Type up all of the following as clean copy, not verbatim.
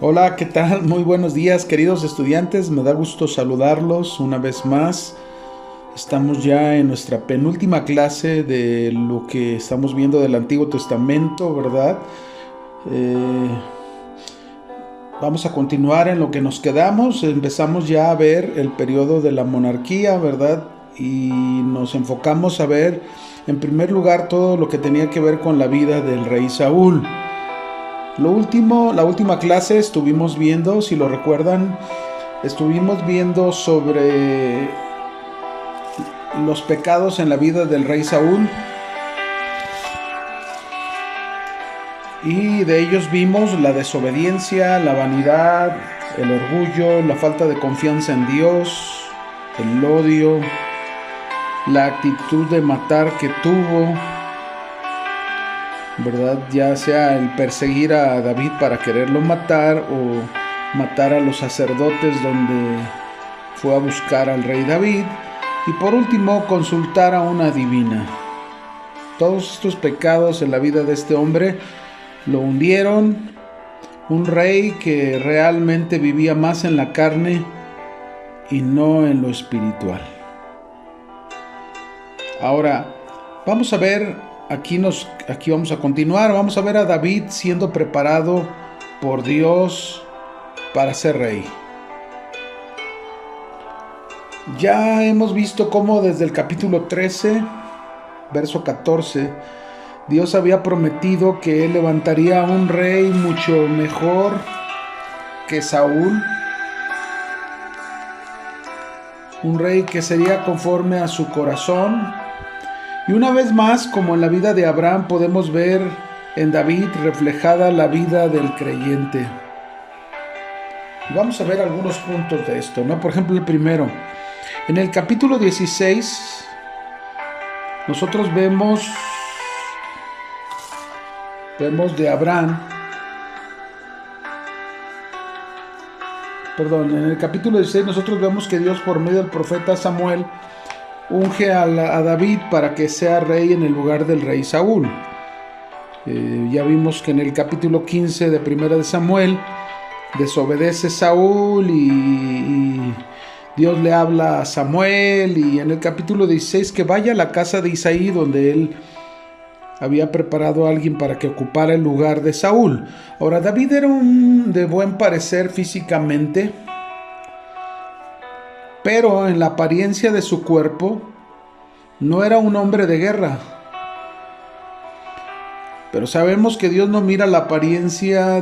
Hola, ¿qué tal? Muy buenos días, queridos estudiantes. Me da gusto saludarlos una vez más. Estamos ya en nuestra penúltima clase de lo que estamos viendo del Antiguo Testamento, ¿verdad? Eh, Vamos a continuar en lo que nos quedamos. Empezamos ya a ver el periodo de la monarquía, ¿verdad? Y nos enfocamos a ver, en primer lugar, todo lo que tenía que ver con la vida del rey Saúl. La última clase estuvimos viendo, si lo recuerdan, estuvimos viendo sobre los pecados en la vida del rey Saúl. Y de ellos vimos la desobediencia, la vanidad, el orgullo, la falta de confianza en Dios, el odio, la actitud de matar que tuvo, ¿verdad? Ya sea el perseguir a David para quererlo matar o matar a los sacerdotes donde fue a buscar al rey David. Y por último, consultar a una divina. Todos estos pecados en la vida de este hombre lo hundieron. Un rey que realmente vivía más en la carne y no en lo espiritual. Ahora, vamos a ver, aquí vamos a continuar. Vamos a ver a David siendo preparado por Dios para ser rey. Ya hemos visto cómo desde el capítulo 13, verso 14, Dios había prometido que Él levantaría a un rey mucho mejor que Saúl. Un rey que sería conforme a su corazón. Y una vez más, como en la vida de Abraham, podemos ver en David reflejada la vida del creyente. Vamos a ver algunos puntos de esto, ¿no? Por ejemplo, el primero. En el capítulo 16, nosotros vemos de Abraham. En el capítulo 16 nosotros vemos que Dios, por medio del profeta Samuel, unge a David para que sea rey en el lugar del rey Saúl. Ya vimos que en el capítulo 15 de Primera de Samuel desobedece Saúl y Dios le habla a Samuel, y en el capítulo 16 que vaya a la casa de Isaí, donde él había preparado a alguien para que ocupara el lugar de Saúl. Ahora, David era de buen parecer físicamente, pero en la apariencia de su cuerpo no era un hombre de guerra. Pero sabemos que Dios no mira la apariencia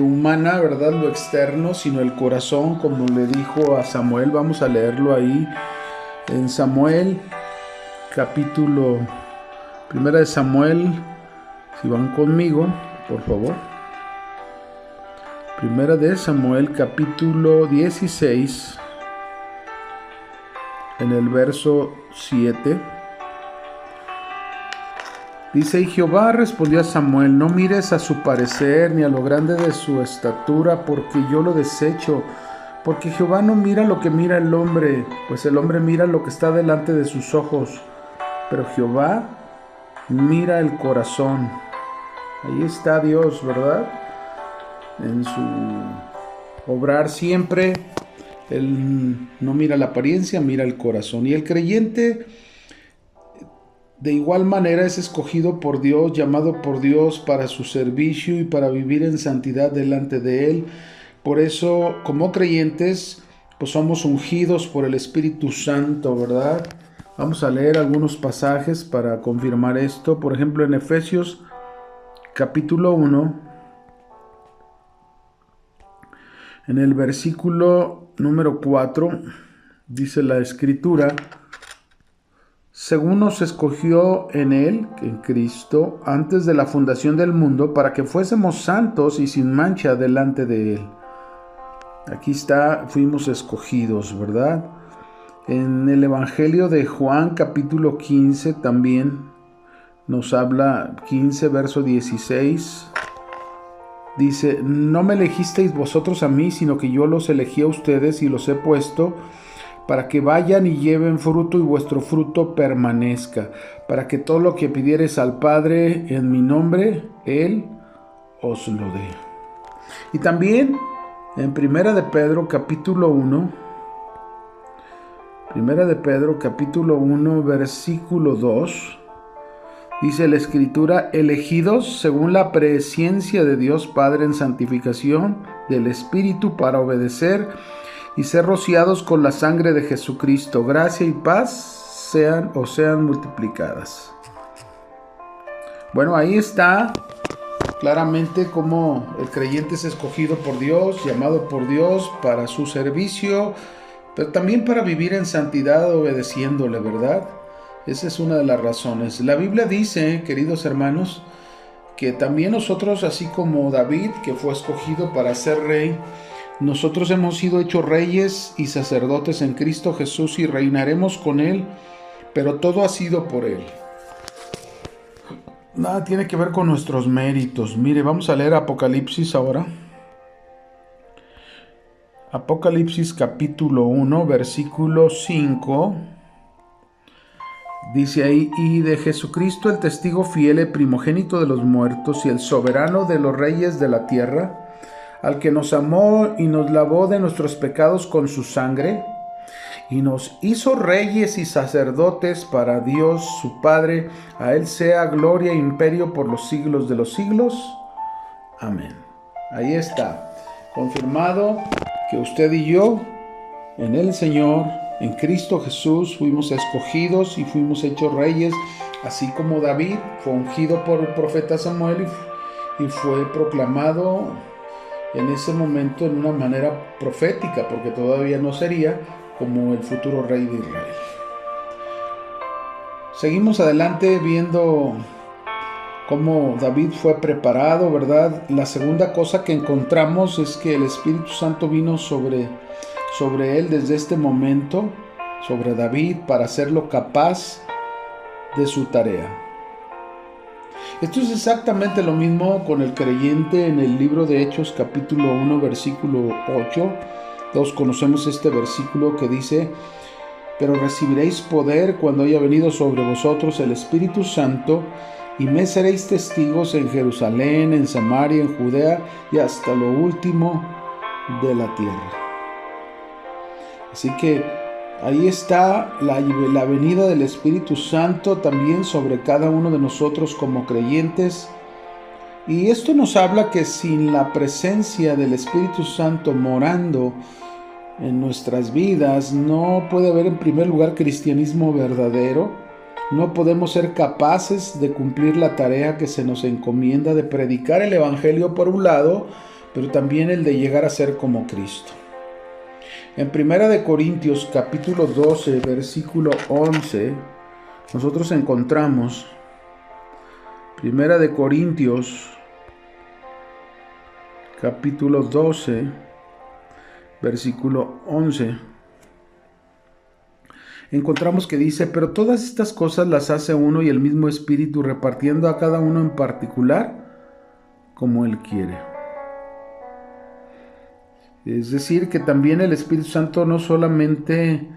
humana, ¿verdad? Lo externo, sino el corazón, como le dijo a Samuel. Vamos a leerlo ahí en Samuel, capítulo Primera de Samuel, si van conmigo, por favor. Primera de Samuel, capítulo 16, en el verso 7. Dice: y Jehová respondió a Samuel: no mires a su parecer ni a lo grande de su estatura, porque yo lo desecho. Porque Jehová no mira lo que mira el hombre, pues el hombre mira lo que está delante de sus ojos, pero Jehová mira el corazón. Ahí está Dios, ¿verdad? En su obrar siempre. Él no mira la apariencia, mira el corazón. Y el creyente, de igual manera, es escogido por Dios, llamado por Dios para su servicio y para vivir en santidad delante de Él. Por eso, como creyentes, pues somos ungidos por el Espíritu Santo, ¿verdad? Vamos a leer algunos pasajes para confirmar esto. Por ejemplo, en Efesios capítulo 1, en el versículo número 4, dice la Escritura: según nos escogió en Él, en Cristo, antes de la fundación del mundo, para que fuésemos santos y sin mancha delante de Él. Aquí está, fuimos escogidos, ¿verdad? En el Evangelio de Juan, capítulo 15, también nos habla, 15, verso 16. Dice: no me elegisteis vosotros a mí, sino que yo los elegí a ustedes y los he puesto para que vayan y lleven fruto y vuestro fruto permanezca, para que todo lo que pidiereis al Padre en mi nombre, Él os lo dé. Y también En Primera de Pedro capítulo 1, versículo 2, dice la Escritura: elegidos según la presciencia de Dios Padre en santificación del Espíritu para obedecer y ser rociados con la sangre de Jesucristo. Gracia y paz sean multiplicadas. Bueno, ahí está claramente cómo el creyente es escogido por Dios, llamado por Dios para su servicio, pero también para vivir en santidad obedeciéndole, ¿verdad? Esa es una de las razones. La Biblia dice, queridos hermanos, que también nosotros, así como David, que fue escogido para ser rey, nosotros hemos sido hechos reyes y sacerdotes en Cristo Jesús y reinaremos con Él, pero todo ha sido por Él. Nada tiene que ver con nuestros méritos. Mire, vamos a leer Apocalipsis ahora. Apocalipsis capítulo 1, versículo 5. Dice ahí: y de Jesucristo el testigo fiel, el primogénito de los muertos y el soberano de los reyes de la tierra, al que nos amó y nos lavó de nuestros pecados con su sangre, y nos hizo reyes y sacerdotes para Dios su Padre. A Él sea gloria e imperio por los siglos de los siglos. Amén. Ahí está, confirmado que usted y yo, en el Señor, en Cristo Jesús, fuimos escogidos y fuimos hechos reyes, así como David fue ungido por el profeta Samuel y fue proclamado en ese momento en una manera profética, porque todavía no sería como el futuro rey de Israel. Seguimos adelante viendo cómo David fue preparado, ¿verdad? La segunda cosa que encontramos es que el Espíritu Santo vino sobre él desde este momento, sobre David, para hacerlo capaz de su tarea. Esto es exactamente lo mismo con el creyente en el libro de Hechos capítulo 1 versículo 8. Todos conocemos este versículo que dice: pero recibiréis poder cuando haya venido sobre vosotros el Espíritu Santo, y me seréis testigos en Jerusalén, en Samaria, en Judea y hasta lo último de la tierra. Así que ahí está la venida del Espíritu Santo también sobre cada uno de nosotros como creyentes. Y esto nos habla que sin la presencia del Espíritu Santo morando en nuestras vidas, no puede haber en primer lugar cristianismo verdadero. No podemos ser capaces de cumplir la tarea que se nos encomienda de predicar el Evangelio por un lado, pero también el de llegar a ser como Cristo. En 1 Corintios capítulo 12, versículo 11, nosotros encontramos 1 Corintios capítulo 12, versículo 11. Encontramos que dice: pero todas estas cosas las hace uno y el mismo Espíritu, repartiendo a cada uno en particular como Él quiere. Es decir, que también el Espíritu Santo no solamente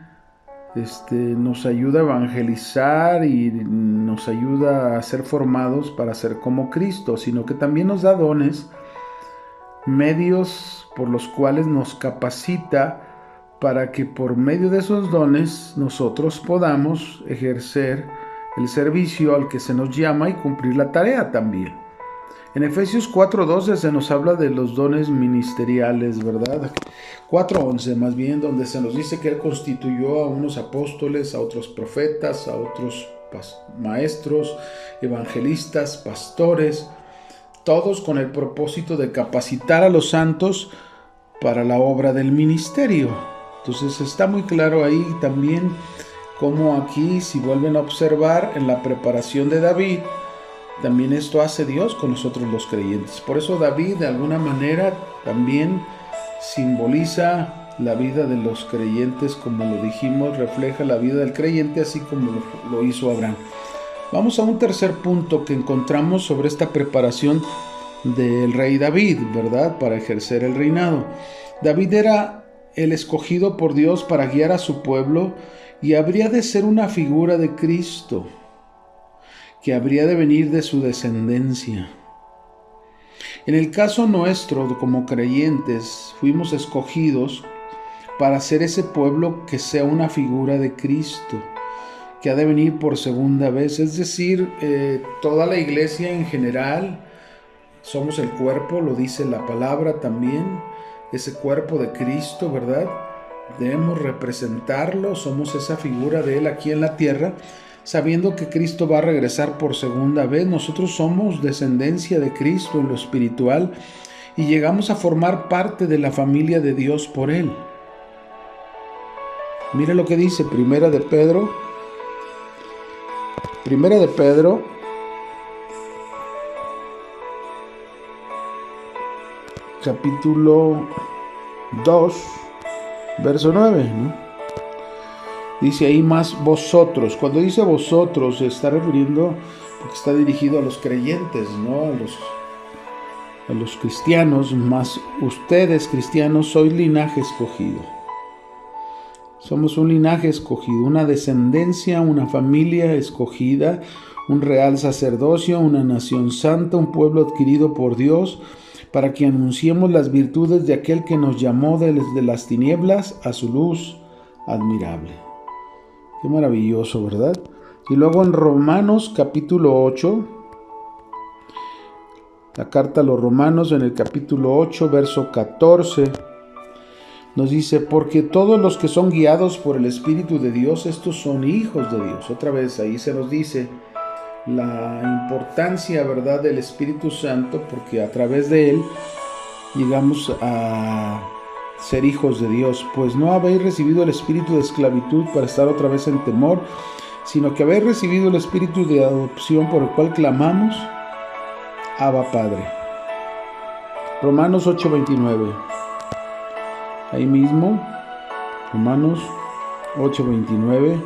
nos ayuda a evangelizar y nos ayuda a ser formados para ser como Cristo, sino que también nos da dones, medios por los cuales nos capacita para que por medio de esos dones nosotros podamos ejercer el servicio al que se nos llama y cumplir la tarea también. En Efesios 4:12 se nos habla de los dones ministeriales, ¿verdad? 4:11 más bien, donde se nos dice que Él constituyó a unos apóstoles, a otros profetas, a otros maestros, evangelistas, pastores, todos con el propósito de capacitar a los santos para la obra del ministerio. Entonces está muy claro ahí también cómo aquí, si vuelven a observar en la preparación de David, también esto hace Dios con nosotros los creyentes. Por eso David de alguna manera también simboliza la vida de los creyentes, como lo dijimos, refleja la vida del creyente así como lo hizo Abraham. Vamos a un tercer punto que encontramos sobre esta preparación del rey David, ¿verdad? Para ejercer el reinado. David era el escogido por Dios para guiar a su pueblo y habría de ser una figura de Cristo, que habría de venir de su descendencia. En el caso nuestro, como creyentes, fuimos escogidos para ser ese pueblo que sea una figura de Cristo, que ha de venir por segunda vez. Es decir, toda la iglesia en general, somos el cuerpo, lo dice la palabra también, ese cuerpo de Cristo, ¿verdad? Debemos representarlo, somos esa figura de Él aquí en la tierra, sabiendo que Cristo va a regresar por segunda vez. Nosotros somos descendencia de Cristo en lo espiritual y llegamos a formar parte de la familia de Dios por Él. Mire lo que dice Primera de Pedro, capítulo 2, verso 9, ¿no? Dice ahí más vosotros. Cuando dice vosotros se está refiriendo, porque está dirigido a los creyentes, ¿no? A los cristianos, más ustedes cristianos sois linaje escogido. Somos un linaje escogido, una descendencia, una familia escogida, un real sacerdocio, una nación santa, un pueblo adquirido por Dios, para que anunciemos las virtudes de aquel que nos llamó desde las tinieblas a su luz admirable. Qué maravilloso, ¿verdad? Y luego en Romanos capítulo 8, la carta a los Romanos en el capítulo 8, verso 14, nos dice, porque todos los que son guiados por el Espíritu de Dios, estos son hijos de Dios. Otra vez ahí se nos dice la importancia, ¿verdad?, del Espíritu Santo, porque a través de Él llegamos a ser hijos de Dios. Pues no habéis recibido el espíritu de esclavitud para estar otra vez en temor, sino que habéis recibido el espíritu de adopción por el cual clamamos, Abba Padre. Romanos 8:29. Ahí mismo, Romanos 8:29,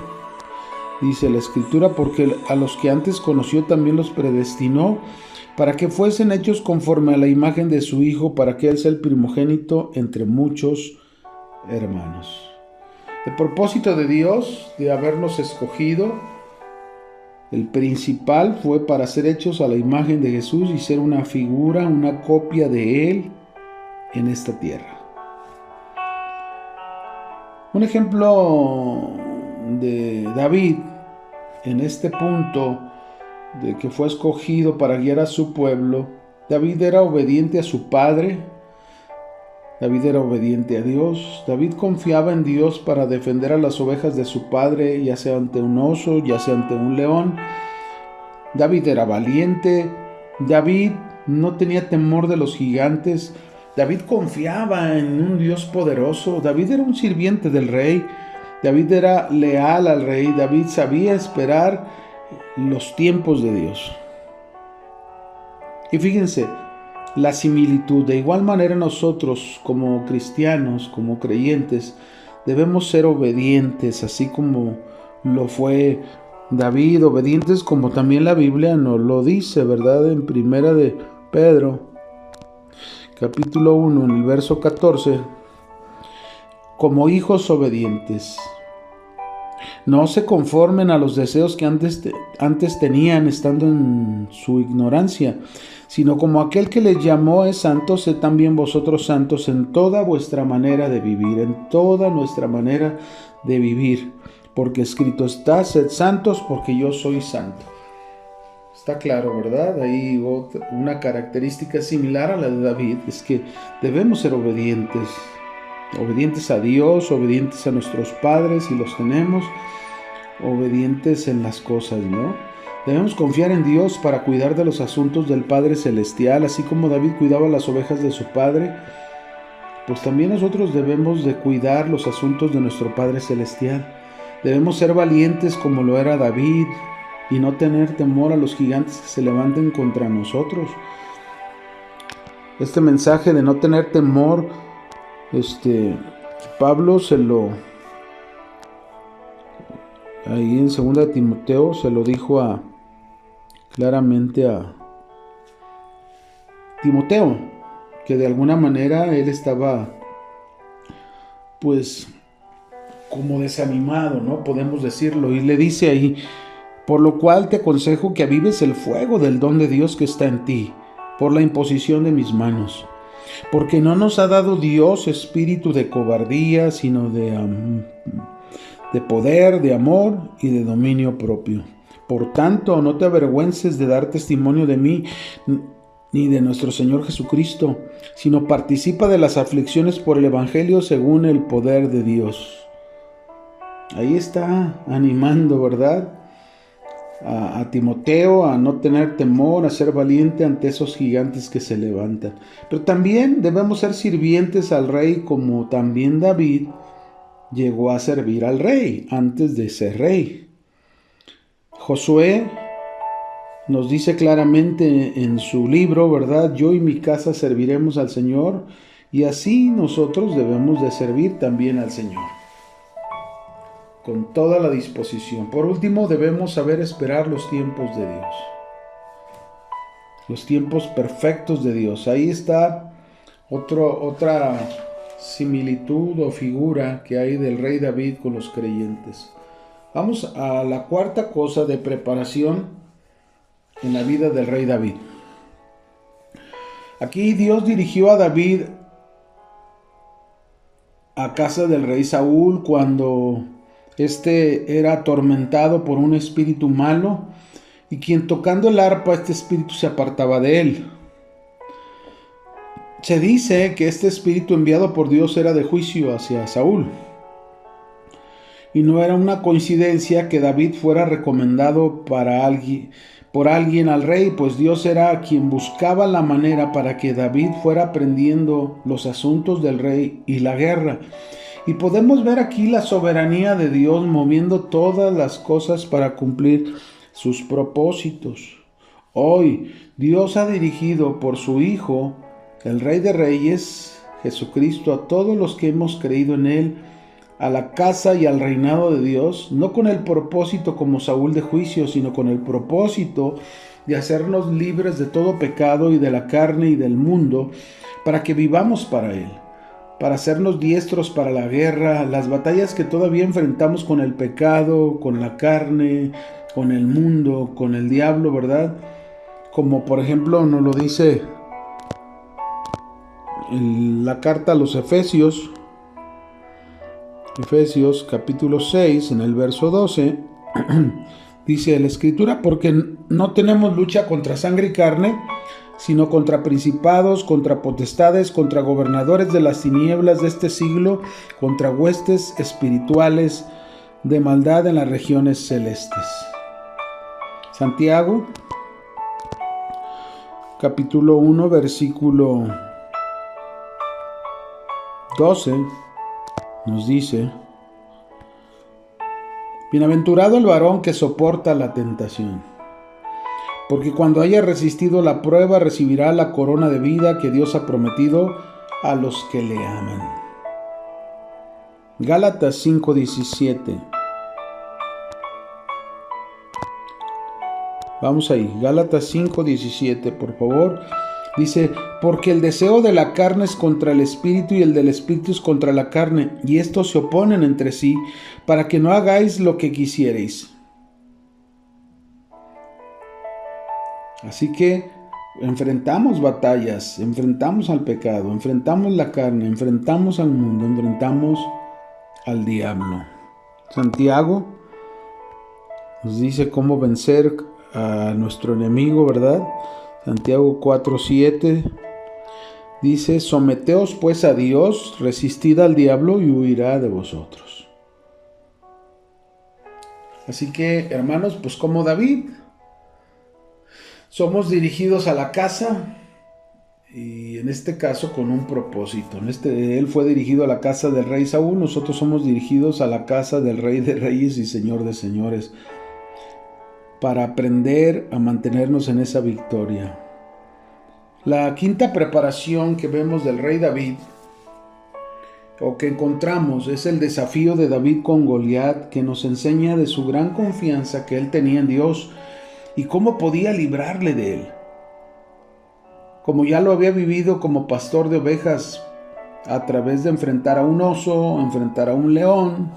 dice la Escritura, porque a los que antes conoció también los predestinó, para que fuesen hechos conforme a la imagen de su Hijo, para que Él sea el primogénito entre muchos hermanos. El propósito de Dios de habernos escogido, el principal, fue para ser hechos a la imagen de Jesús y ser una figura, una copia de Él en esta tierra. Un ejemplo de David en este punto de que fue escogido para guiar a su pueblo. David era obediente a su padre, David era obediente a Dios, David confiaba en Dios para defender a las ovejas de su padre, ya sea ante un oso, ya sea ante un león. David era valiente, David no tenía temor de los gigantes, David confiaba en un Dios poderoso, David era un sirviente del rey, David era leal al rey, David sabía esperar los tiempos de Dios. Y fíjense, la similitud. De igual manera nosotros como cristianos, como creyentes, debemos ser obedientes, así como lo fue David, obedientes como también la Biblia nos lo dice, ¿verdad? En Primera de Pedro, capítulo 1, en el verso 14, como hijos obedientes. No se conformen a los deseos que antes tenían estando en su ignorancia, sino como aquel que les llamó es santo, sed también vosotros santos en toda vuestra manera de vivir, en toda nuestra manera de vivir, porque escrito está, sed santos porque yo soy santo. Está claro, ¿verdad? Ahí una característica similar a la de David es que debemos ser obedientes a Dios, obedientes a nuestros padres si los tenemos, obedientes en las cosas, ¿no? Debemos confiar en Dios para cuidar de los asuntos del Padre Celestial, así como David cuidaba las ovejas de su Padre, pues también nosotros debemos de cuidar los asuntos de nuestro Padre Celestial. Debemos ser valientes como lo era David y no tener temor a los gigantes que se levanten contra nosotros. Este mensaje de no tener temor, Pablo ahí en 2 Timoteo se lo dijo claramente a Timoteo, que de alguna manera él estaba pues como desanimado, ¿no? Podemos decirlo, y le dice ahí, por lo cual te aconsejo que avives el fuego del don de Dios que está en ti, por la imposición de mis manos. Porque no nos ha dado Dios espíritu de cobardía, sino de poder, de amor y de dominio propio. Por tanto, no te avergüences de dar testimonio de mí, ni de nuestro Señor Jesucristo, sino participa de las aflicciones por el Evangelio según el poder de Dios. Ahí está animando, ¿verdad?, a Timoteo a no tener temor, a ser valiente ante esos gigantes que se levantan. Pero también debemos ser sirvientes al rey, como también David llegó a servir al rey antes de ser rey. Josué nos dice claramente en su libro, ¿verdad? Yo y mi casa serviremos al Señor, y así nosotros debemos de servir también al Señor, con toda la disposición. Por último, debemos saber esperar los tiempos de Dios, los tiempos perfectos de Dios. Ahí está otra similitud o figura que hay del rey David con los creyentes. Vamos a la cuarta cosa de preparación en la vida del rey David. Aquí Dios dirigió a David a casa del rey Saúl cuando este era atormentado por un espíritu malo, y quien tocando el arpa, este espíritu se apartaba de él. Se dice que este espíritu enviado por Dios era de juicio hacia Saúl. Y no era una coincidencia que David fuera recomendado por alguien al rey, pues Dios era quien buscaba la manera para que David fuera aprendiendo los asuntos del rey y la guerra. Y podemos ver aquí la soberanía de Dios moviendo todas las cosas para cumplir sus propósitos. Hoy Dios ha dirigido por su Hijo, el Rey de Reyes, Jesucristo, a todos los que hemos creído en Él, a la casa y al reinado de Dios, no con el propósito como Saúl de juicio, sino con el propósito de hacernos libres de todo pecado y de la carne y del mundo, para que vivamos para Él, para hacernos diestros para la guerra, las batallas que todavía enfrentamos con el pecado, con la carne, con el mundo, con el diablo, ¿verdad? Como por ejemplo nos lo dice en la carta a los Efesios capítulo 6, en el verso 12, dice la Escritura: porque no tenemos lucha contra sangre y carne, sino contra principados, contra potestades, contra gobernadores de las tinieblas de este siglo, contra huestes espirituales de maldad en las regiones celestes. Santiago, capítulo 1, versículo 12, nos dice: bienaventurado el varón que soporta la tentación, porque cuando haya resistido la prueba recibirá la corona de vida que Dios ha prometido a los que le aman. Gálatas 5:17. Vamos ahí, Gálatas 5:17, por favor. Dice: porque el deseo de la carne es contra el espíritu, y el del espíritu es contra la carne, y estos se oponen entre sí, para que no hagáis lo que quisierais. Así que enfrentamos batallas, enfrentamos al pecado, enfrentamos la carne, enfrentamos al mundo, enfrentamos al diablo. Santiago nos dice cómo vencer a nuestro enemigo, ¿verdad? Santiago 4:7 dice: someteos pues a Dios, resistid al diablo y huirá de vosotros. Así que, hermanos, pues como David, somos dirigidos a la casa, y en este caso con un propósito. Él fue dirigido a la casa del rey Saúl, nosotros somos dirigidos a la casa del Rey de Reyes y Señor de Señores, para aprender a mantenernos en esa victoria. La quinta preparación que vemos del rey David, o que encontramos, es el desafío de David con Goliat, que nos enseña de su gran confianza que él tenía en Dios y cómo podía librarle de él. Como ya lo había vivido como pastor de ovejas, a través de enfrentar a un oso, enfrentar a un león.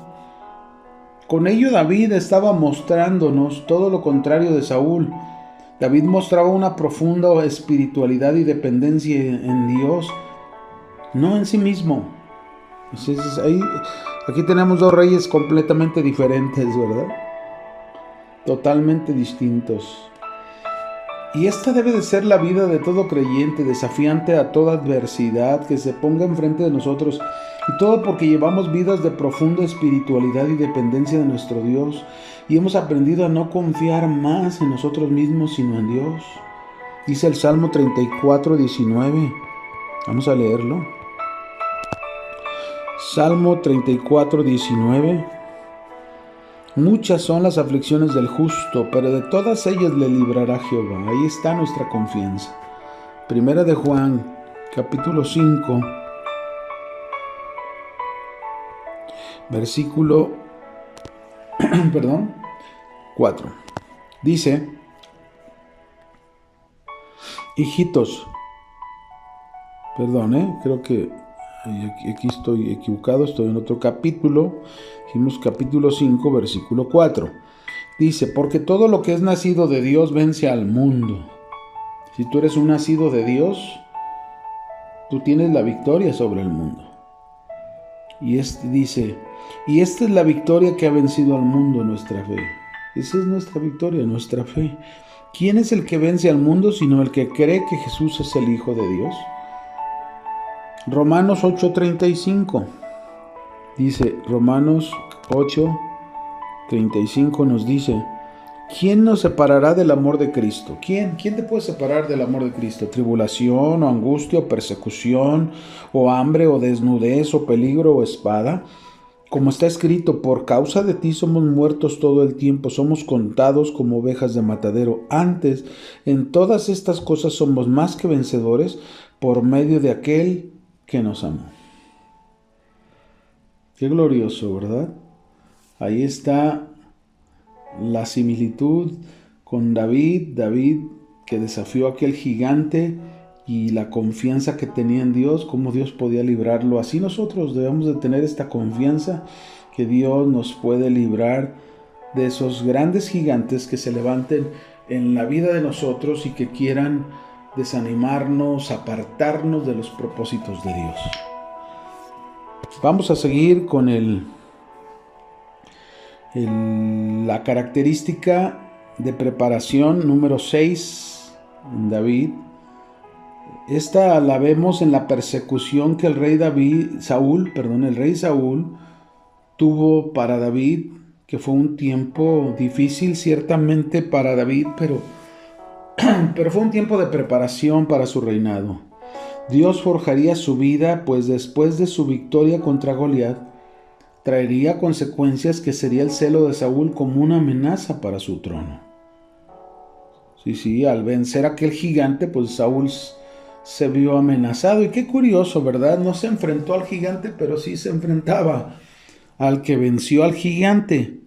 Con ello David estaba mostrándonos todo lo contrario de Saúl. David mostraba una profunda espiritualidad y dependencia en Dios, no en sí mismo. Entonces, aquí tenemos dos reyes completamente diferentes, ¿verdad? Totalmente distintos. Y esta debe de ser la vida de todo creyente, desafiante a toda adversidad que se ponga enfrente de nosotros. Y todo porque llevamos vidas de profunda espiritualidad y dependencia de nuestro Dios. Y hemos aprendido a no confiar más en nosotros mismos, sino en Dios. Dice el Salmo 34, 19. Vamos a leerlo. Salmo 34, 19. Muchas son las aflicciones del justo, pero de todas ellas le librará Jehová. Ahí está nuestra confianza. Primera de Juan, capítulo 5, versículo 4. Dice: hijitos, creo que aquí estoy equivocado, estoy en otro capítulo. Dijimos capítulo 5, versículo 4. Dice: porque todo lo que es nacido de Dios vence al mundo. Si tú eres un nacido de Dios, tú tienes la victoria sobre el mundo. Y dice: y esta es la victoria que ha vencido al mundo, nuestra fe. Esa es nuestra victoria, nuestra fe. ¿Quién es el que vence al mundo sino el que cree que Jesús es el Hijo de Dios? Romanos 8:35. Dice, Romanos 8:35 nos dice: ¿quién nos separará del amor de Cristo? ¿Quién te puede separar del amor de Cristo? ¿Tribulación, o angustia, o persecución, o hambre, o desnudez, o peligro, o espada? Como está escrito: por causa de ti somos muertos todo el tiempo, somos contados como ovejas de matadero. Antes, en todas estas cosas somos más que vencedores por medio de aquel que nos amó. Qué glorioso, ¿verdad? Ahí está la similitud con David que desafió a aquel gigante, y la confianza que tenía en Dios, cómo Dios podía librarlo. Así nosotros debemos de tener esta confianza que Dios nos puede librar de esos grandes gigantes que se levanten en la vida de nosotros y que quieran desanimarnos, apartarnos de los propósitos de Dios. Vamos a seguir con la característica de preparación número 6 en David. Esta la vemos en la persecución que el rey Saúl tuvo para David, que fue un tiempo difícil ciertamente para David, pero fue un tiempo de preparación para su reinado. Dios forjaría su vida, pues después de su victoria contra Goliat, traería consecuencias que sería el celo de Saúl como una amenaza para su trono. Sí, al vencer a aquel gigante, pues Saúl se vio amenazado. Y qué curioso, ¿verdad? No se enfrentó al gigante, pero sí se enfrentaba al que venció al gigante.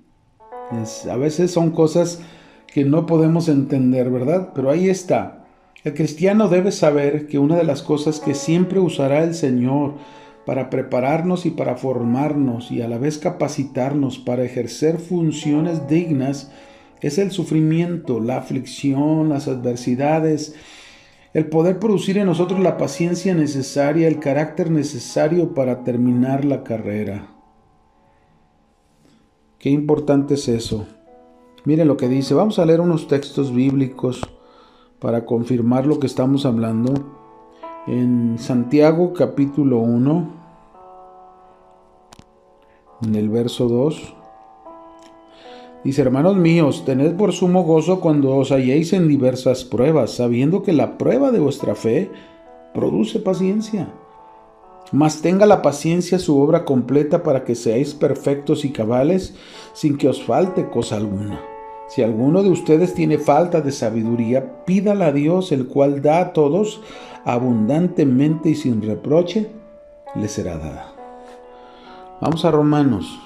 A veces son cosas que no podemos entender, ¿verdad? Pero ahí está. El cristiano debe saber que una de las cosas que siempre usará el Señor para prepararnos y para formarnos y a la vez capacitarnos para ejercer funciones dignas es el sufrimiento, la aflicción, las adversidades, el poder producir en nosotros la paciencia necesaria, el carácter necesario para terminar la carrera. Qué importante es eso. Miren lo que dice. Vamos a leer unos textos bíblicos para confirmar lo que estamos hablando. En Santiago capítulo 1, en el verso 2, dice: hermanos míos, tened por sumo gozo cuando os halléis en diversas pruebas, sabiendo que la prueba de vuestra fe produce paciencia. Mas tenga la paciencia su obra completa, para que seáis perfectos y cabales, sin que os falte cosa alguna. Si alguno de ustedes tiene falta de sabiduría, pídala a Dios, el cual da a todos abundantemente y sin reproche, le será dada. Vamos a Romanos,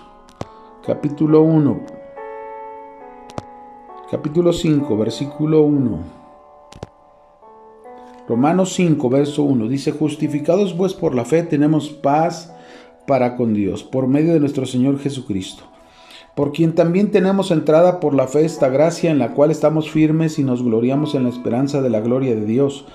capítulo 5, versículo 1. Romanos 5, verso 1, dice: justificados pues por la fe tenemos paz para con Dios, por medio de nuestro Señor Jesucristo, por quien también tenemos entrada por la fe esta gracia en la cual estamos firmes y nos gloriamos en la esperanza de la gloria de Dios.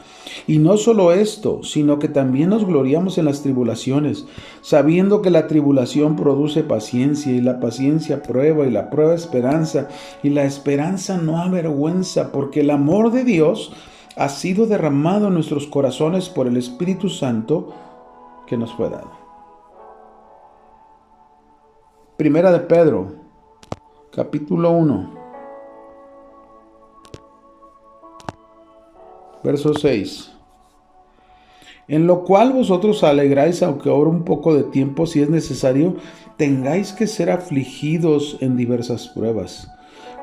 Y no solo esto, sino que también nos gloriamos en las tribulaciones, sabiendo que la tribulación produce paciencia, y la paciencia prueba, y la prueba esperanza, y la esperanza no avergüenza, porque el amor de Dios ha sido derramado en nuestros corazones por el Espíritu Santo que nos fue dado. Primera de Pedro, capítulo 1, verso 6. En lo cual vosotros alegráis, aunque ahora un poco de tiempo, si es necesario, tengáis que ser afligidos en diversas pruebas.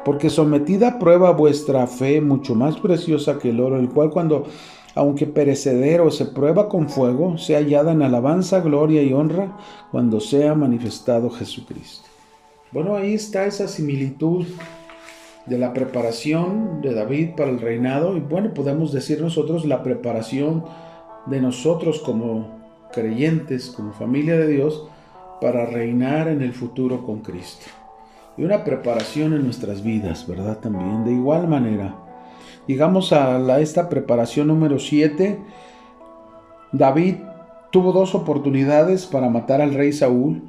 Porque sometida a prueba vuestra fe, mucho más preciosa que el oro, el cual cuando, aunque perecedero, se prueba con fuego, sea hallada en alabanza, gloria y honra, cuando sea manifestado Jesucristo. Bueno, ahí está esa similitud de la preparación de David para el reinado, y bueno, podemos decir nosotros la preparación de nosotros como creyentes, como familia de Dios, para reinar en el futuro con Cristo. Y una preparación en nuestras vidas, ¿verdad? También, de igual manera. Llegamos a esta preparación número 7. David tuvo 2 oportunidades para matar al rey Saúl,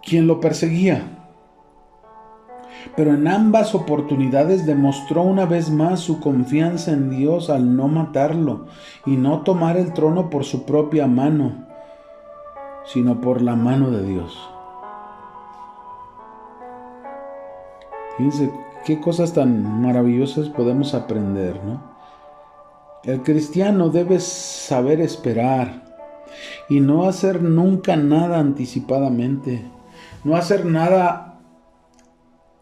quien lo perseguía. Pero en ambas oportunidades demostró una vez más su confianza en Dios al no matarlo y no tomar el trono por su propia mano, sino por la mano de Dios. Fíjense qué cosas tan maravillosas podemos aprender, ¿no? El cristiano debe saber esperar y no hacer nunca nada anticipadamente, no hacer nada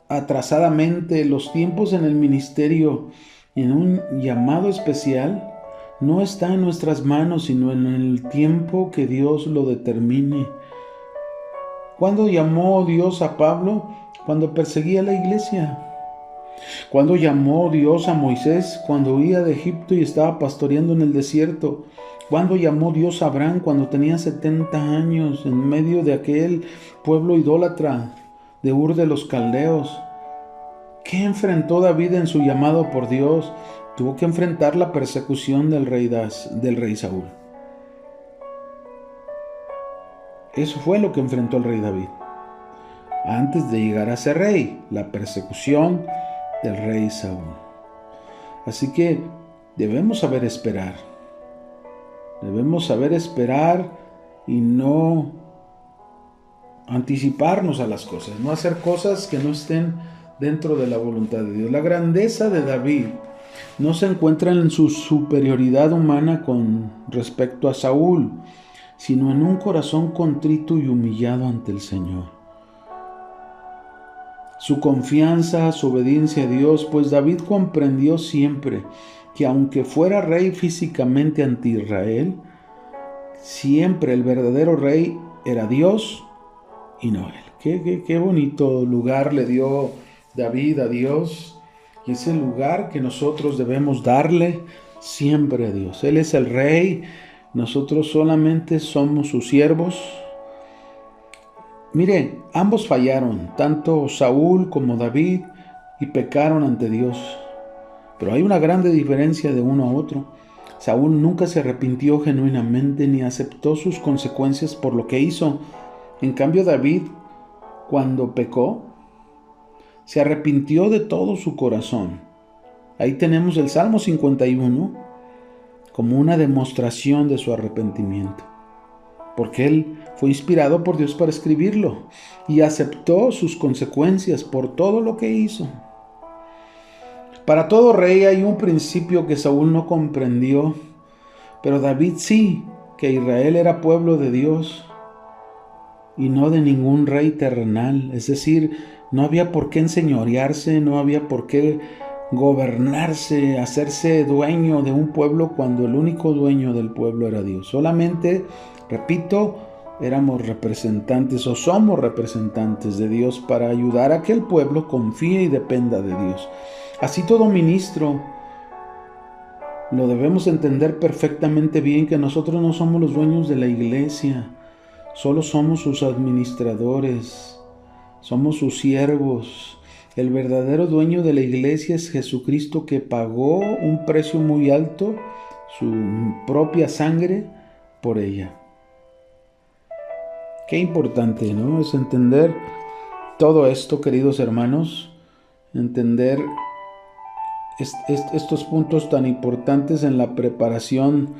atrasadamente. Los tiempos en el ministerio, en un llamado especial, no está en nuestras manos, sino en el tiempo que Dios lo determine. ¿Cuándo llamó Dios a Pablo? Cuando perseguía a la iglesia. ¿Cuándo llamó Dios a Moisés? Cuando huía de Egipto y estaba pastoreando en el desierto. ¿Cuándo llamó Dios a Abraham? Cuando tenía 70 años en medio de aquel pueblo idólatra de Ur de los Caldeos. ¿Qué enfrentó David en su llamado por Dios? Tuvo que enfrentar la persecución del rey Saúl. Eso fue lo que enfrentó el rey David antes de llegar a ser rey, la persecución del rey Saúl. Así que debemos saber esperar. Debemos saber esperar y no anticiparnos a las cosas, no hacer cosas que no estén dentro de la voluntad de Dios. La grandeza de David no se encuentra en su superioridad humana con respecto a Saúl, sino en un corazón contrito y humillado ante el Señor. Su confianza, su obediencia a Dios, pues David comprendió siempre que aunque fuera rey físicamente ante Israel, siempre el verdadero rey era Dios y no él. Qué bonito lugar le dio David a Dios, y es el lugar que nosotros debemos darle siempre a Dios. Él es el rey, nosotros solamente somos sus siervos. Mire, ambos fallaron, tanto Saúl como David, y pecaron ante Dios. Pero hay una grande diferencia de uno a otro. Saúl nunca se arrepintió genuinamente ni aceptó sus consecuencias por lo que hizo. En cambio, David, cuando pecó, se arrepintió de todo su corazón. Ahí tenemos el Salmo 51 como una demostración de su arrepentimiento, porque él fue inspirado por Dios para escribirlo y aceptó sus consecuencias por todo lo que hizo. Para todo rey hay un principio que Saúl no comprendió, pero David sí, que Israel era pueblo de Dios y no de ningún rey terrenal. Es decir, no había por qué enseñorearse, no había por qué gobernarse, hacerse dueño de un pueblo cuando el único dueño del pueblo era Dios. Solamente, repito, éramos representantes o somos representantes de Dios para ayudar a que el pueblo confíe y dependa de Dios. Así todo ministro lo debemos entender perfectamente bien, que nosotros no somos los dueños de la iglesia, solo somos sus administradores. somos sus siervos. El verdadero dueño de la iglesia es Jesucristo, que pagó un precio muy alto, su propia sangre, por ella. Qué importante, ¿no? Es entender todo esto, queridos hermanos, entender estos puntos tan importantes en la preparación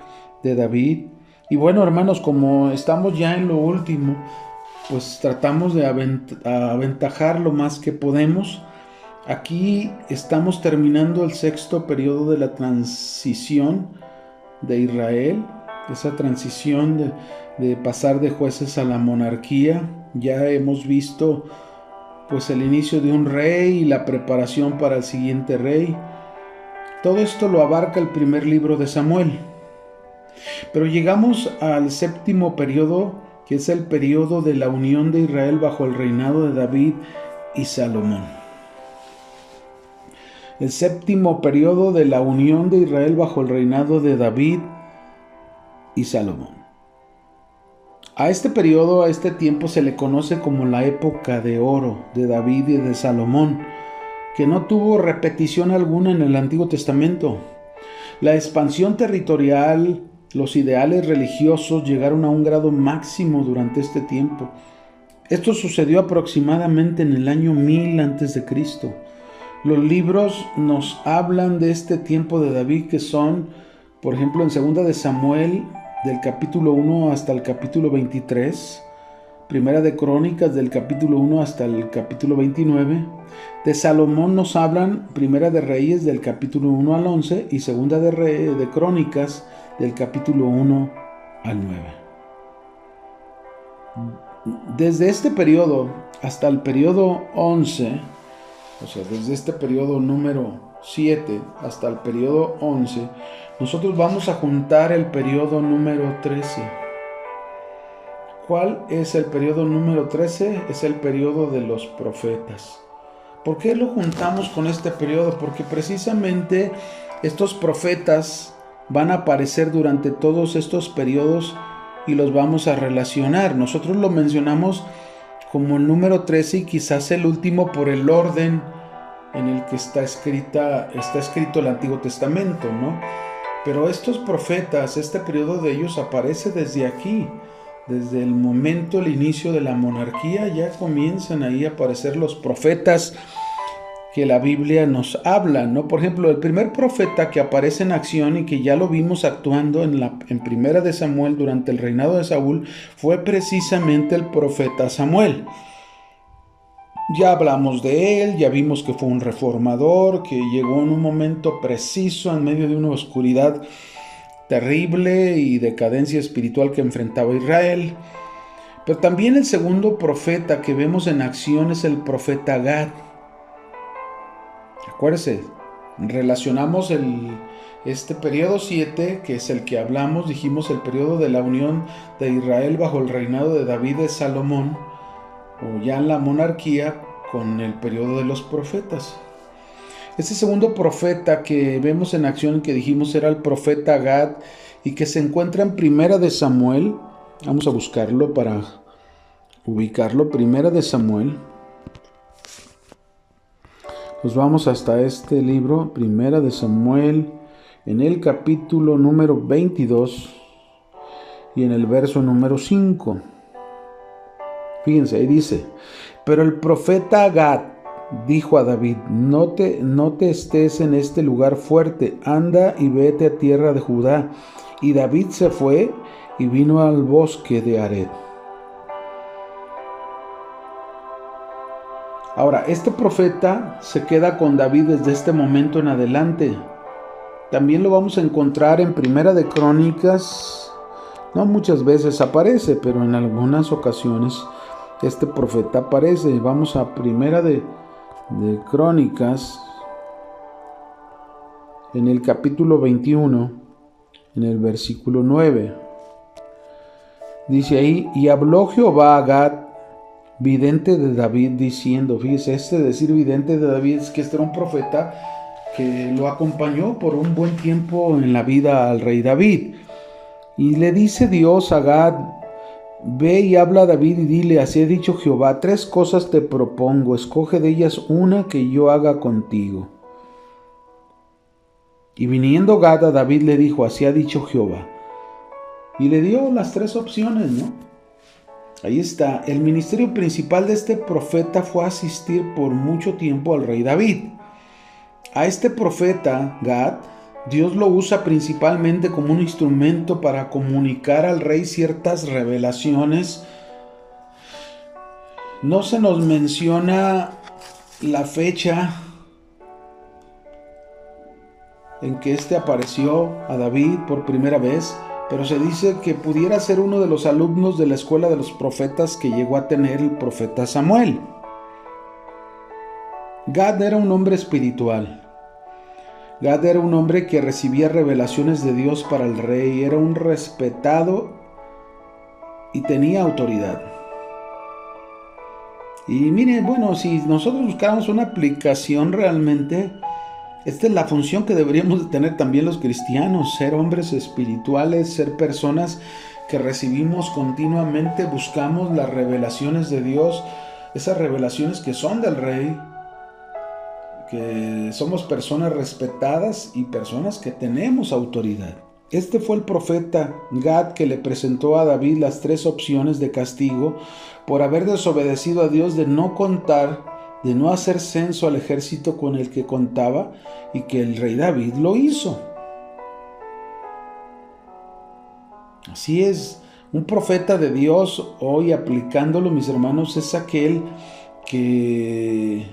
de David. Y bueno, hermanos, como estamos ya en lo último, pues tratamos de aventajar lo más que podemos. Aquí estamos terminando el 6º periodo de la transición de Israel, esa transición de pasar de jueces a la monarquía. Ya hemos visto pues el inicio de un rey y la preparación para el siguiente rey. Todo esto lo abarca el primer libro de Samuel. Pero llegamos al 7º periodo, que es el periodo de la unión de Israel bajo el reinado de David y Salomón. El 7º periodo de la unión de Israel bajo el reinado de David y Salomón. A este periodo, a este tiempo, se le conoce como la época de oro de David y de Salomón, que no tuvo repetición alguna en el Antiguo Testamento. La expansión territorial, los ideales religiosos llegaron a un grado máximo durante este tiempo. Esto sucedió aproximadamente en el año 1000 a.C. Los libros nos hablan de este tiempo de David, que son, por ejemplo, en 2 de Samuel, del capítulo 1 hasta el capítulo 23, Primera de Crónicas, del capítulo 1 hasta el capítulo 29, de Salomón nos hablan Primera de Reyes, del capítulo 1 al 11, y Segunda de Crónicas, del capítulo 1 al 9. Desde este periodo hasta el periodo 11, o sea, desde este periodo número 7 hasta el periodo 11, nosotros vamos a juntar el periodo número 13. ¿Cuál es el periodo número 13? Es el periodo de los profetas. ¿Por qué lo juntamos con este periodo? Porque precisamente estos profetas van a aparecer durante todos estos periodos y los vamos a relacionar. Nosotros lo mencionamos como el número 13 y quizás el último por el orden en el que está escrito el Antiguo Testamento, ¿no? Pero estos profetas, este periodo de ellos aparece desde aquí, desde el momento, el inicio de la monarquía, ya comienzan ahí a aparecer los profetas que la Biblia nos habla, ¿no? Por ejemplo, el primer profeta que aparece en acción y que ya lo vimos actuando en Primera de Samuel durante el reinado de Saúl fue precisamente el profeta Samuel. Ya hablamos de él, ya vimos que fue un reformador, que llegó en un momento preciso en medio de una oscuridad terrible y decadencia espiritual que enfrentaba Israel. Pero también el segundo profeta que vemos en acción es el profeta Gad. Acuérdense, relacionamos este periodo 7, que es el que hablamos, dijimos el periodo de la unión de Israel bajo el reinado de David y Salomón, o ya en la monarquía, con el periodo de los profetas. Este segundo profeta que vemos en acción, que dijimos era el profeta Gad, y que se encuentra en Primera de Samuel. Vamos a buscarlo para ubicarlo. Primera de Samuel. Nos vamos hasta este libro, Primera de Samuel, en el capítulo número 22 y en el verso número 5. Fíjense, ahí dice: pero el profeta Gad dijo a David: no te estés en este lugar fuerte, anda y vete a tierra de Judá. Y David se fue y vino al bosque de Ared. Ahora, este profeta se queda con David desde este momento en adelante. También lo vamos a encontrar en Primera de Crónicas. No muchas veces aparece, pero en algunas ocasiones este profeta aparece. Vamos a Primera de Crónicas, en el capítulo 21, en el versículo 9. Dice ahí: y habló Jehová a Gad, vidente de David, diciendo. Fíjese, decir vidente de David es que este era un profeta que lo acompañó por un buen tiempo en la vida al rey David. Y le dice Dios a Gad: Ve y habla a David y dile, así ha dicho Jehová, 3 cosas te propongo, escoge de ellas una que yo haga contigo. Y viniendo Gad a David le dijo, así ha dicho Jehová. Y le dio las 3 opciones, ¿no? Ahí está. El ministerio principal de este profeta fue asistir por mucho tiempo al rey David. A este profeta, Gad, Dios lo usa principalmente como un instrumento para comunicar al rey ciertas revelaciones. No se nos menciona la fecha en que éste apareció a David por primera vez, pero se dice que pudiera ser uno de los alumnos de la escuela de los profetas que llegó a tener el profeta Samuel. Gad era un hombre espiritual. Gad era un hombre que recibía revelaciones de Dios para el rey, era un respetado y tenía autoridad. Y mire, bueno, si nosotros buscáramos una aplicación realmente, esta es la función que deberíamos de tener también los cristianos, ser hombres espirituales, ser personas que recibimos continuamente, buscamos las revelaciones de Dios, esas revelaciones que son del rey, que somos personas respetadas y personas que tenemos autoridad. Este fue el profeta Gad que le presentó a David las 3 opciones de castigo por haber desobedecido a Dios, de no contar, de no hacer censo al ejército con el que contaba, y que el rey David lo hizo. Así es, un profeta de Dios hoy aplicándolo, mis hermanos, es aquel que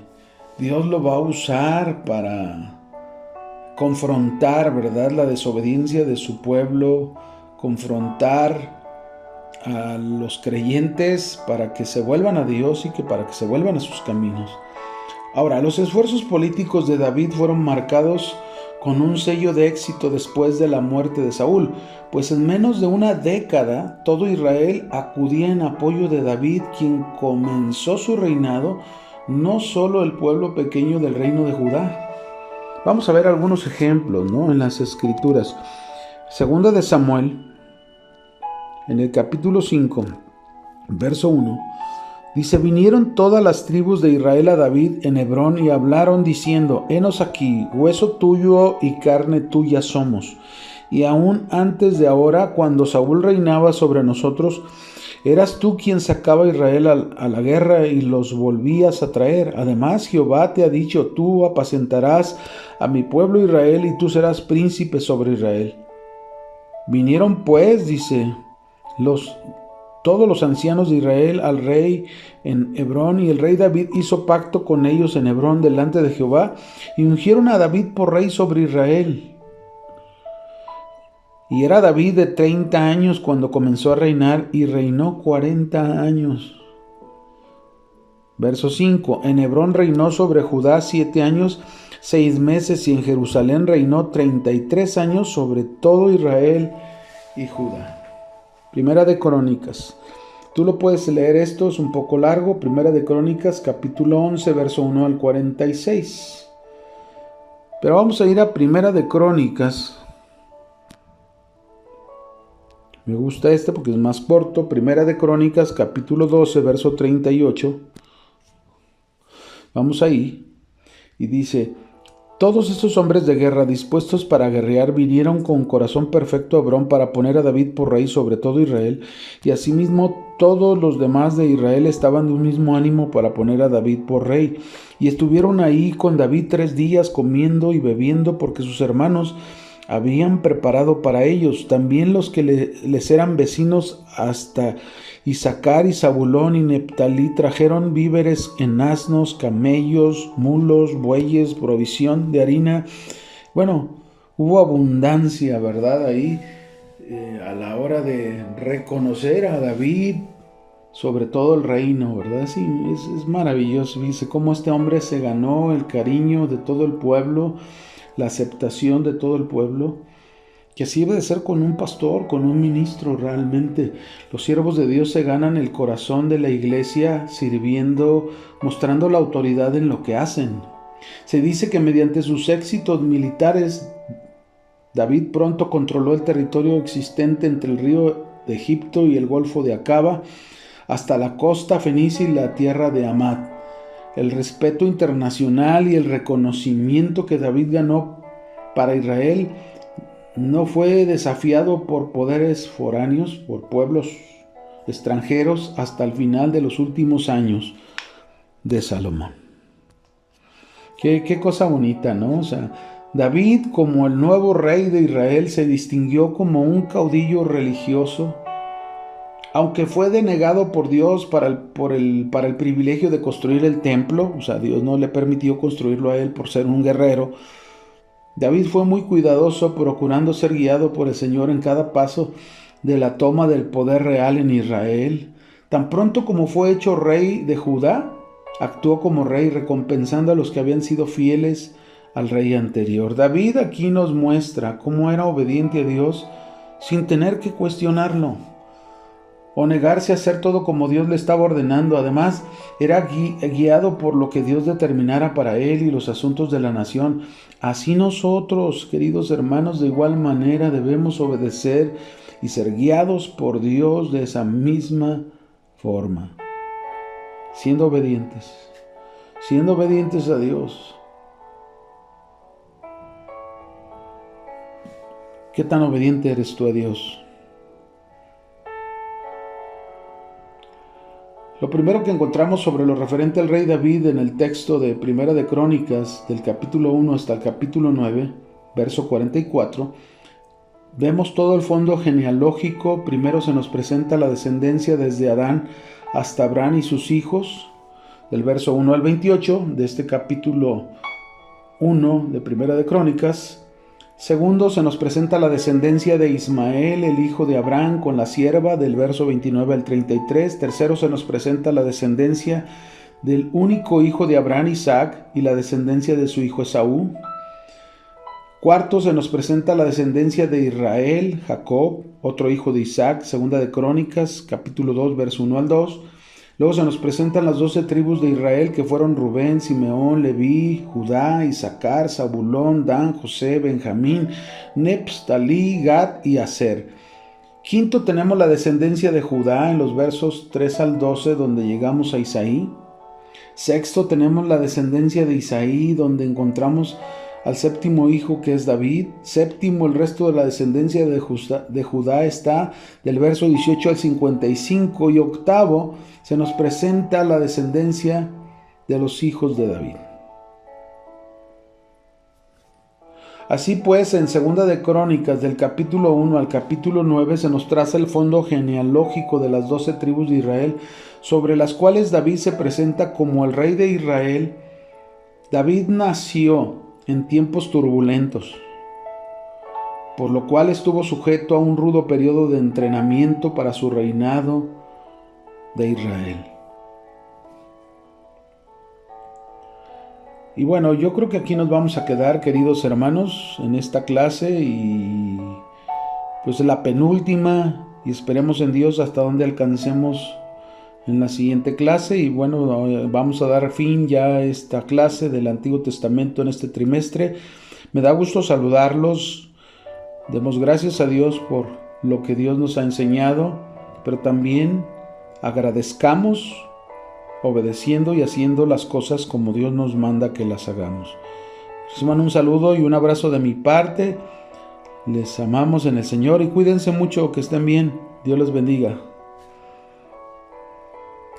Dios lo va a usar para confrontar, ¿verdad?, la desobediencia de su pueblo, confrontar a los creyentes para que se vuelvan a Dios y que para que se vuelvan a sus caminos. Ahora, los esfuerzos políticos de David fueron marcados con un sello de éxito después de la muerte de Saúl, pues en menos de una década todo Israel acudía en apoyo de David, quien comenzó su reinado, no solo el pueblo pequeño del reino de Judá. Vamos a ver algunos ejemplos, ¿no?, en las escrituras. Segunda de Samuel, en el capítulo 5, verso 1, dice, vinieron todas las tribus de Israel a David en Hebrón y hablaron diciendo, henos aquí, hueso tuyo y carne tuya somos. Y aún antes de ahora, cuando Saúl reinaba sobre nosotros, eras tú quien sacaba a Israel a la guerra y los volvías a traer. Además, Jehová te ha dicho, tú apacentarás a mi pueblo Israel y tú serás príncipe sobre Israel. Vinieron pues, dice, todos los ancianos de Israel al rey en Hebrón, y el rey David hizo pacto con ellos en Hebrón delante de Jehová, y ungieron a David por rey sobre Israel. Y era David de 30 años cuando comenzó a reinar, y reinó 40 años. Verso 5, en Hebrón reinó sobre Judá 7 años, 6 meses, y en Jerusalén reinó 33 años sobre todo Israel y Judá. Primera de Crónicas. Tú lo puedes leer, esto es un poco largo. Primera de Crónicas, capítulo 11, verso 1 al 46. Pero vamos a ir a Primera de Crónicas. Me gusta este porque es más corto. Primera de Crónicas, capítulo 12, verso 38. Vamos ahí. Y dice, todos estos hombres de guerra dispuestos para guerrear vinieron con corazón perfecto a Hebrón para poner a David por rey sobre todo Israel, y asimismo todos los demás de Israel estaban de un mismo ánimo para poner a David por rey, y estuvieron ahí con David 3 días comiendo y bebiendo, porque sus hermanos habían preparado para ellos. También los que les eran vecinos hasta Isaacar y Zabulón y Neptalí trajeron víveres en asnos, camellos, mulos, bueyes, provisión de harina. Bueno, hubo abundancia, ¿verdad? Ahí a la hora de reconocer a David sobre todo el reino, ¿verdad? Sí, es maravilloso. Dice cómo este hombre se ganó el cariño de todo el pueblo, la aceptación de todo el pueblo, que así debe de ser con un pastor, con un ministro. Realmente los siervos de Dios se ganan el corazón de la iglesia sirviendo, mostrando la autoridad en lo que hacen. Se dice que mediante sus éxitos militares, David pronto controló el territorio existente entre el río de Egipto y el golfo de Acaba, hasta la costa fenicia y la tierra de Hamad. El respeto internacional y el reconocimiento que David ganó para Israel no fue desafiado por poderes foráneos, por pueblos extranjeros, hasta el final de los últimos años de Salomón. Qué cosa bonita, ¿no? O sea, David, como el nuevo rey de Israel, se distinguió como un caudillo religioso, aunque fue denegado por Dios para el privilegio de construir el templo. O sea, Dios no le permitió construirlo a él por ser un guerrero. David fue muy cuidadoso, procurando ser guiado por el Señor en cada paso de la toma del poder real en Israel. Tan pronto como fue hecho rey de Judá, actuó como rey, recompensando a los que habían sido fieles al rey anterior. David aquí nos muestra cómo era obediente a Dios sin tener que cuestionarlo o negarse a hacer todo como Dios le estaba ordenando. Además, era guiado por lo que Dios determinara para él y los asuntos de la nación. Así nosotros, queridos hermanos, de igual manera debemos obedecer y ser guiados por Dios de esa misma forma, siendo obedientes a Dios. ¿Qué tan obediente eres tú a Dios? Lo primero que encontramos sobre lo referente al rey David en el texto de Primera de Crónicas, del capítulo 1 hasta el capítulo 9, verso 44, vemos todo el fondo genealógico. Primero se nos presenta la descendencia desde Adán hasta Abraham y sus hijos, del verso 1 al 28 de este capítulo 1 de Primera de Crónicas. Segundo, se nos presenta la descendencia de Ismael, el hijo de Abraham, con la sierva, del verso 29 al 33. Tercero, se nos presenta la descendencia del único hijo de Abraham, Isaac, y la descendencia de su hijo Esaú. Cuarto, se nos presenta la descendencia de Israel, Jacob, otro hijo de Isaac, segunda de Crónicas, capítulo 2, verso 1 al 2. Luego se nos presentan las 12 tribus de Israel, que fueron Rubén, Simeón, Leví, Judá, Isaacar, Zabulón, Dan, José, Benjamín, Nepstalí, Gad y Aser. Quinto, tenemos la descendencia de Judá en los versos 3 al 12, donde llegamos a Isaí. Sexto, tenemos la descendencia de Isaí, donde encontramos al séptimo hijo, que es David. Séptimo, el resto de la descendencia de Judá está del verso 18 al 55. Y octavo, se nos presenta la descendencia de los hijos de David. Así pues, en Segunda de Crónicas, del capítulo 1 al capítulo 9, se nos traza el fondo genealógico de las 12 tribus de Israel, sobre las cuales David se presenta como el rey de Israel. David nació en tiempos turbulentos, por lo cual estuvo sujeto a un rudo periodo de entrenamiento para su reinado de Israel. Y bueno, yo creo que aquí nos vamos a quedar, queridos hermanos, en esta clase, y pues la penúltima, y esperemos en Dios hasta donde alcancemos en la siguiente clase. Y bueno, vamos a dar fin ya a esta clase del Antiguo Testamento en este trimestre. Me da gusto saludarlos. Demos gracias a Dios por lo que Dios nos ha enseñado, pero también agradezcamos obedeciendo y haciendo las cosas como Dios nos manda que las hagamos. Les mando un saludo y un abrazo de mi parte. Les amamos en el Señor y cuídense mucho, que estén bien. Dios les bendiga.